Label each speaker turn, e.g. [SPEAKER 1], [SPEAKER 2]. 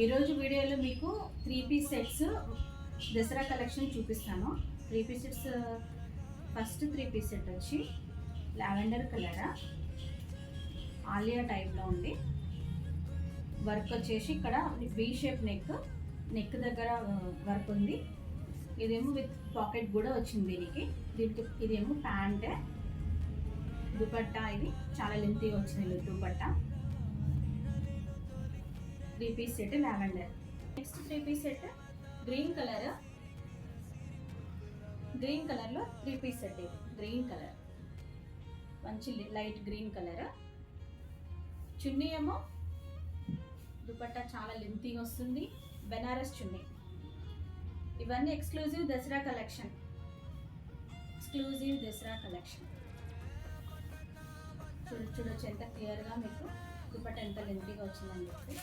[SPEAKER 1] ఈరోజు వీడియోలో మీకు 3 పీస్ సెట్స్ దసరా కలెక్షన్ చూపిస్తాను. 3 piece sets first 3 piece set వచ్చి లావెండర్ కలర్ ఆలియా టైప్లో ఉంది. వర్క్ వచ్చేసి ఇక్కడ వీ షేప్ నెక్ దగ్గర వర్క్ ఉంది. ఇదేమో విత్ పాకెట్ కూడా వచ్చింది దీనికి. ఇదేమో ప్యాంట్, దుపట్టా. ఇది చాలా లెంతీగా వచ్చింది dupatta. 3 piece set lavender. Next 3 piece set green కలర్లో 3 పీస్ సెట్. ఇది గ్రీన్ కలర్, మంచి లైట్ గ్రీన్ కలర్. చున్నీ ఏమో దుపట్టా చాలా లెంతీగా వస్తుంది, బెనారస్ చున్నీ. ఇవన్నీ ఎక్స్క్లూజివ్ దసరా కలెక్షన్. చూడొచ్చు ఎంత క్లియర్గా మీకు దుపట్టా ఎంత లెంతీగా వచ్చిందని చెప్పి.